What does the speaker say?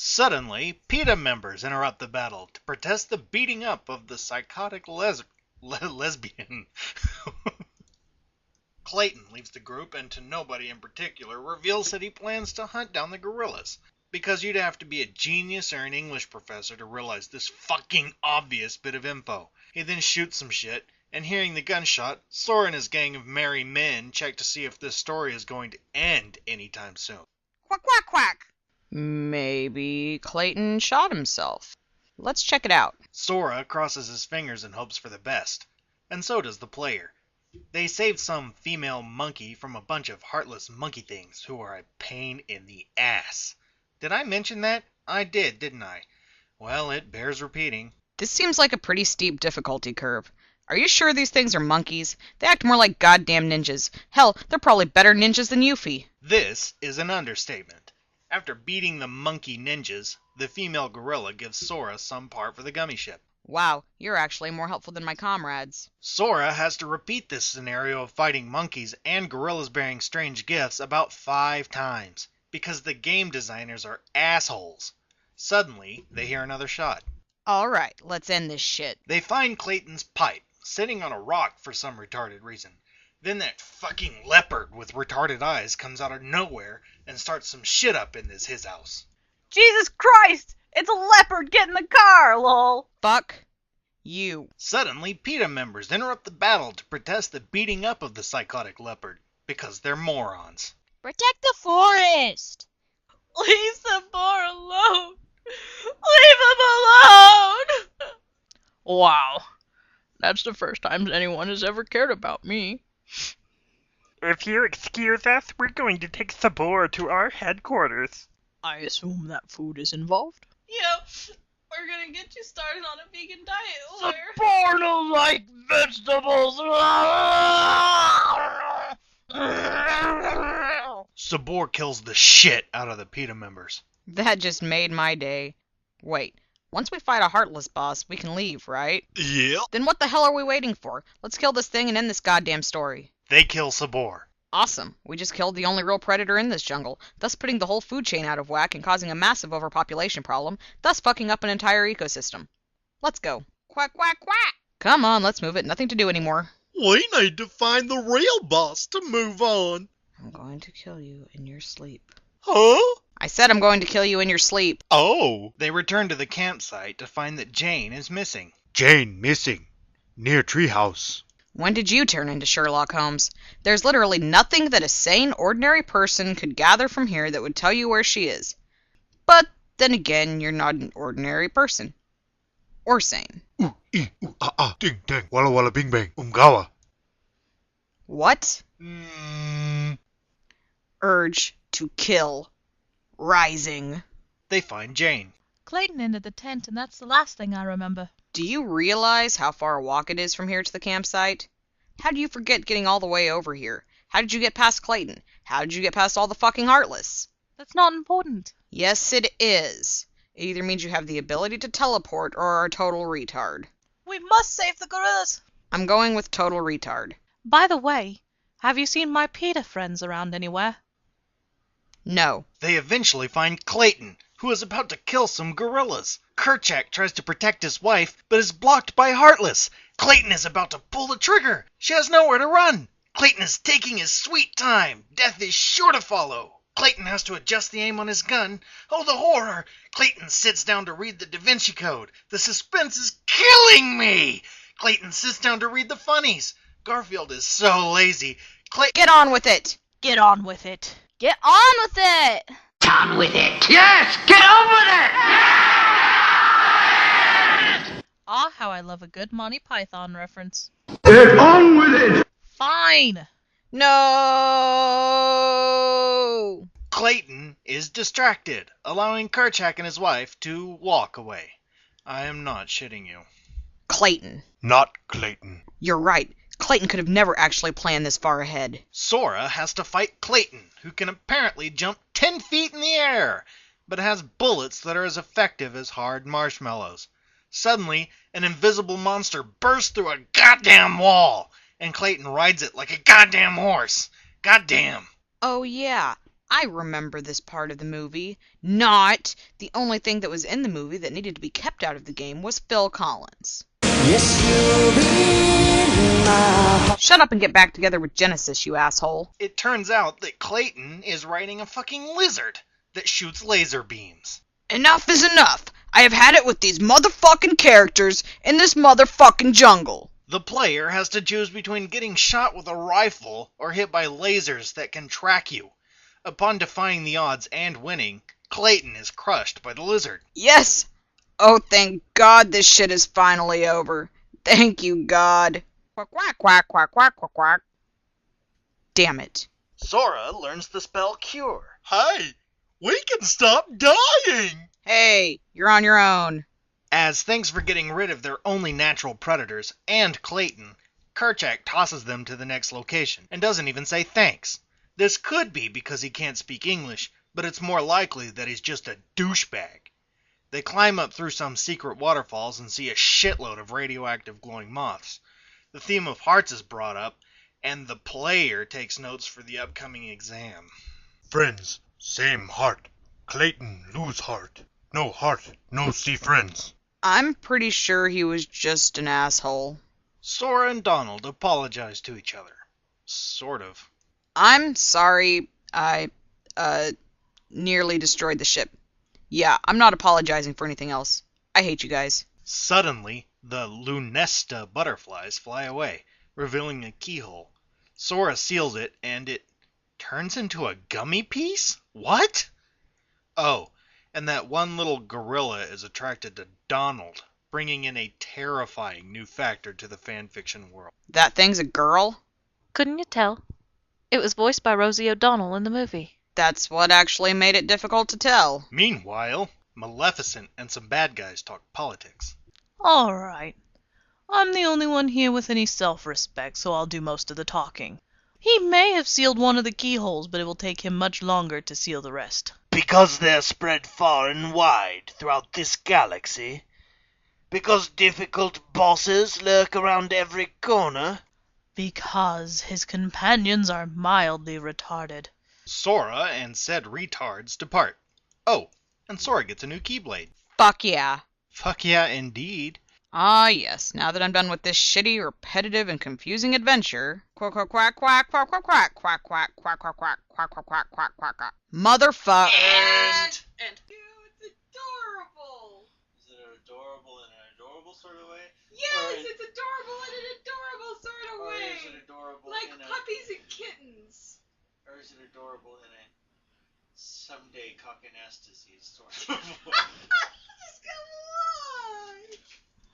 Suddenly, PETA members interrupt the battle to protest the beating up of the psychotic lesbian. Clayton leaves the group and to nobody in particular reveals that he plans to hunt down the gorillas. Because you'd have to be a genius or an English professor to realize this fucking obvious bit of info. He then shoots some shit, and hearing the gunshot, Sora and his gang of merry men check to see if this story is going to end anytime soon. Quack, quack, quack! Maybe Clayton shot himself. Let's check it out. Sora crosses his fingers and hopes for the best, and so does the player. They saved some female monkey from a bunch of heartless monkey things who are a pain in the ass. Did I mention that? I did, didn't I? Well, it bears repeating. This seems like a pretty steep difficulty curve. Are you sure these things are monkeys? They act more like goddamn ninjas. Hell, they're probably better ninjas than Yuffie. This is an understatement. After beating the monkey ninjas, the female gorilla gives Sora some part for the gummy ship. Wow, you're actually more helpful than my comrades. Sora has to repeat this scenario of fighting monkeys and gorillas bearing strange gifts about 5 times, because the game designers are assholes. Suddenly, they hear another shot. Alright, let's end this shit. They find Clayton's pipe, sitting on a rock for some retarded reason. Then that fucking leopard with retarded eyes comes out of nowhere and starts some shit up in his house. Jesus Christ! It's a leopard! Get in the car, lol! Fuck you. Suddenly, PETA members interrupt the battle to protest the beating up of the psychotic leopard, because they're morons. Protect the forest! Leave Sabor alone! Leave him alone! Wow. That's the first time anyone has ever cared about me. If you excuse us, we're going to take Sabor to our headquarters. I assume that food is involved? Yep. We're gonna get you started on a vegan diet, lawyer. Sabor don't like vegetables! Sabor kills the shit out of the PETA members. That just made my day. Wait, once we fight a heartless boss, we can leave, right? Yep. Then what the hell are we waiting for? Let's kill this thing and end this goddamn story. They kill Sabor. Awesome. We just killed the only real predator in this jungle, thus putting the whole food chain out of whack and causing a massive overpopulation problem, thus fucking up an entire ecosystem. Let's go. Quack, quack, quack! Come on, let's move it. Nothing to do anymore. We need to find the real boss to move on. I'm going to kill you in your sleep. Huh? I said I'm going to kill you in your sleep. Oh. They return to the campsite to find that Jayne is missing. Jayne missing. Near treehouse. When did you turn into Sherlock Holmes? There's literally nothing that a sane, ordinary person could gather from here that would tell you where she is. But then again, you're not an ordinary person. Or sane. Ding dang. Walla walla bing bang. Umgawa. What? Urge to kill. Rising. They find Jayne. Clayton entered the tent, and that's the last thing I remember. Do you realize how far a walk it is from here to the campsite? How do you forget getting all the way over here? How did you get past Clayton? How did you get past all the fucking Heartless? That's not important. Yes, it is. It either means you have the ability to teleport or are a total retard. We must save the gorillas! I'm going with total retard. By the way, have you seen my PETA friends around anywhere? No. They eventually find Clayton, who is about to kill some gorillas. Kerchak tries to protect his wife, but is blocked by Heartless. Clayton is about to pull the trigger. She has nowhere to run. Clayton is taking his sweet time. Death is sure to follow. Clayton has to adjust the aim on his gun. Oh, the horror! Clayton sits down to read the Da Vinci Code. The suspense is killing me! Clayton sits down to read the funnies. Garfield is so lazy. Get on with it! Get on with it. Get on with it! On with it. Yes, get on with it! Ah, how I love a good Monty Python reference. Get on with it! Fine! No! Clayton is distracted, allowing Kerchak and his wife to walk away. I am not shitting you. Clayton. Not Clayton. You're right. Clayton could have never actually planned this far ahead. Sora has to fight Clayton, who can apparently jump 10 feet in the air, but has bullets that are as effective as hard marshmallows. Suddenly, an invisible monster bursts through a goddamn wall, and Clayton rides it like a goddamn horse. Goddamn. Oh yeah, I remember this part of the movie. Not the only thing that was in the movie that needed to be kept out of the game was Phil Collins. Shut up and get back together with Genesis, you asshole. It turns out that Clayton is riding a fucking lizard that shoots laser beams. Enough is enough. I have had it with these motherfucking characters in this motherfucking jungle. The player has to choose between getting shot with a rifle or hit by lasers that can track you. Upon defying the odds and winning, Clayton is crushed by the lizard. Yes! Oh, thank God this shit is finally over. Thank you, God. Quack, quack, quack, quack, quack, quack, quack. Damn it. Sora learns the spell Cure. Hey, we can stop dying! Hey, you're on your own. As thanks for getting rid of their only natural predators and Clayton, Kerchak tosses them to the next location and doesn't even say thanks. This could be because he can't speak English, but it's more likely that he's just a douchebag. They climb up through some secret waterfalls and see a shitload of radioactive glowing moths. The theme of hearts is brought up, and the player takes notes for the upcoming exam. Friends, same heart. Clayton lose heart. No heart, no see friends. I'm pretty sure he was just an asshole. Sora and Donald apologize to each other. Sort of. I'm sorry I, nearly destroyed the ship. Yeah, I'm not apologizing for anything else. I hate you guys. Suddenly, the Lunesta butterflies fly away, revealing a keyhole. Sora seals it, and it turns into a gummy piece? What? Oh, and that one little gorilla is attracted to Donald, bringing in a terrifying new factor to the fanfiction world. That thing's a girl? Couldn't you tell? It was voiced by Rosie O'Donnell in the movie. That's what actually made it difficult to tell. Meanwhile, Maleficent and some bad guys talk politics. All right. I'm the only one here with any self-respect, so I'll do most of the talking. He may have sealed one of the keyholes, but it will take him much longer to seal the rest. Because they're spread far and wide throughout this galaxy? Because difficult bosses lurk around every corner? Because his companions are mildly retarded. Sora and said retards depart. Oh, and Sora gets a new Keyblade. Fuck yeah. Fuck yeah, indeed. Ah, yes. Now that I'm done with this shitty, repetitive, and confusing adventure. Quack, quack, quack, quack, quack, quack, quack, quack, quack, quack, quack, quack, quack, quack, quack, quack, quack, quack. Motherfuck. And It's adorable. Is it adorable in an adorable sort of way? Yes, it's adorable in an adorable sort of Or way. is it adorable Like in a... puppies and kittens. Or is it adorable in a someday cock and ass disease sort of way?